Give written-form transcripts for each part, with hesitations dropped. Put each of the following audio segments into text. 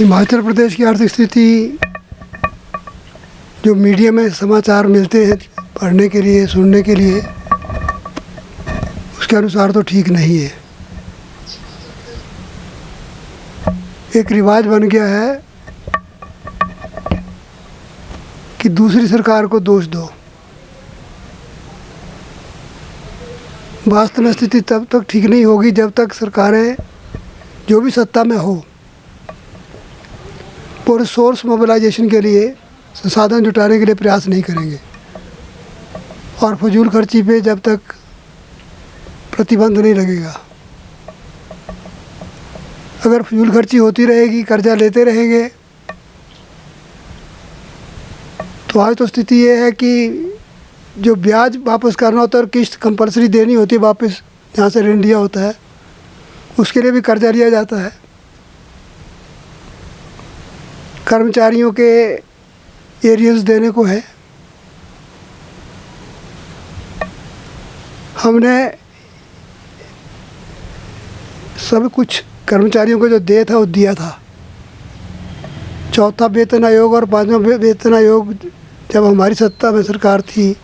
हिमाचल प्रदेश की आर्थिक स्थिति जो मीडिया में समाचार मिलते हैं पढ़ने के लिए, सुनने के लिए, उसके अनुसार तो ठीक नहीं है। एक रिवाज बन गया है कि दूसरी सरकार को दोष दो। वास्तव में स्थिति तब तक ठीक नहीं होगी जब तक सरकारें जो भी सत्ता में हो वो रिसोर्स मोबिलाइजेशन के लिए, संसाधन जुटाने के लिए प्रयास नहीं करेंगे और फजूल खर्ची पे जब तक प्रतिबंध नहीं लगेगा। अगर फजूल खर्ची होती रहेगी, कर्जा लेते रहेंगे, तो आज तो स्थिति ये है कि जो ब्याज वापस करना होता है और किस्त कंपलसरी देनी होती है वापस, जहाँ से ऋण लिया होता है, उसके लिए भी कर्जा लिया जाता है। कर्मचारियों के एरियर्स देने को है। हमने सब कुछ कर्मचारियों को जो दे था वो दिया था। चौथा वेतन आयोग और पांचवा वेतन आयोग जब हमारी सत्ता में सरकार थी,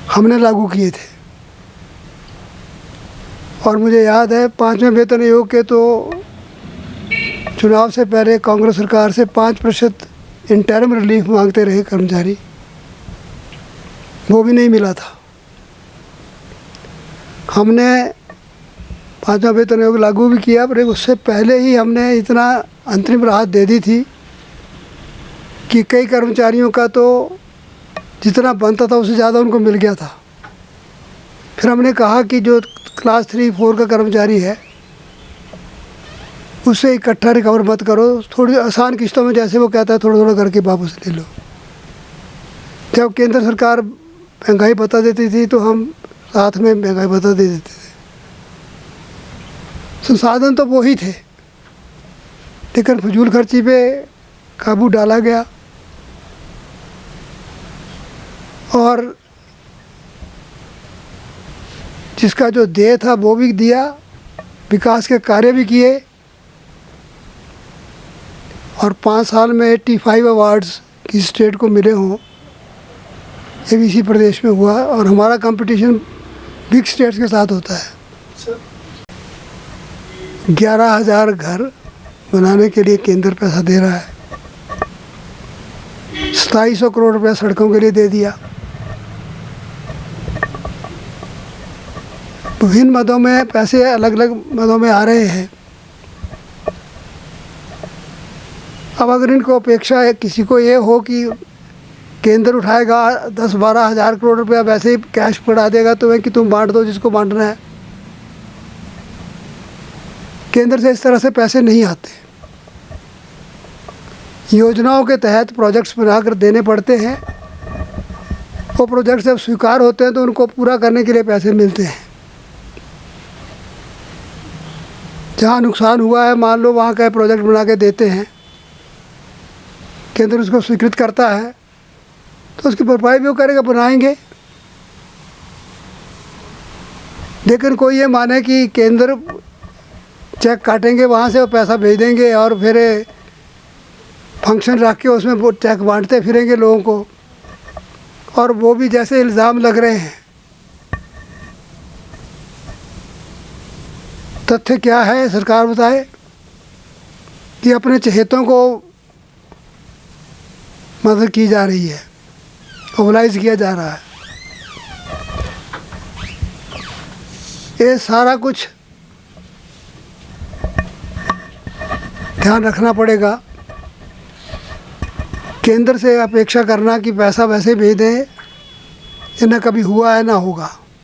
हमने लागू किए थे। और मुझे याद है 5वें वेतन आयोग के तो चुनाव से पहले कांग्रेस सरकार से 5% इंटरिम रिलीफ मांगते रहे कर्मचारी, वो भी नहीं मिला था। हमने 5वां वेतन आयोग लागू भी किया, पर उससे पहले ही हमने इतना अंतरिम राहत दे दी थी कि कई कर्मचारियों का तो जितना बनता था उससे ज़्यादा उनको मिल गया था। फिर हमने कहा कि जो क्लास 3-4 का कर्मचारी है उससे इकट्ठा रिकवर मत करो, थोड़ी आसान किस्तों में, जैसे वो कहता है थोड़ा थोड़ा करके वापस ले लो। जब केंद्र सरकार महंगाई बता देती थी तो हम साथ में महंगाई बता दे देते थे। संसाधन तो वो ही थे, लेकिन फजूल खर्ची पे काबू डाला गया और जिसका जो देय था वो भी दिया, विकास के कार्य भी किए और 5 साल में 85 अवार्ड्स किसी स्टेट को मिले हों, ये भी इसी प्रदेश में हुआ। और हमारा कंपटीशन बिग स्टेट्स के साथ होता है। 11,000 घर बनाने के लिए केंद्र पैसा दे रहा है। 2700 करोड़ रुपया सड़कों के लिए दे दिया। विभिन्न मदों में पैसे अलग अलग मदों में आ रहे हैं। अब अगर इनको अपेक्षा है किसी को ये हो कि केंद्र उठाएगा 10-12 हज़ार करोड़ रुपया वैसे ही कैश पड़ा देगा तुम्हें कि तुम बांट दो जिसको बांटना है, केंद्र से इस तरह से पैसे नहीं आते। योजनाओं के तहत प्रोजेक्ट्स बनाकर देने पड़ते हैं। वो प्रोजेक्ट्स जब स्वीकार होते हैं तो उनको पूरा करने के लिए पैसे मिलते हैं। जहाँ नुकसान हुआ है, मान लो वहाँ का प्रोजेक्ट बना के देते हैं, केंद्र उसको स्वीकृत करता है तो उसकी भरपाई भी वो करेगा, बनाएंगे। लेकिन कोई ये माने कि केंद्र चेक काटेंगे, वहाँ से वो पैसा भेज देंगे और फिर फंक्शन रख के उसमें वो चेक बांटते फिरेंगे लोगों को, और वो भी जैसे इल्ज़ाम लग रहे हैं। तथ्य क्या है सरकार बताए कि अपने चहेतों को मदद की जा रही है, मोबिलाइज किया जा रहा है। ये सारा कुछ ध्यान रखना पड़ेगा। केंद्र से अपेक्षा करना कि पैसा वैसे भेज दें, ये ना कभी हुआ है ना होगा।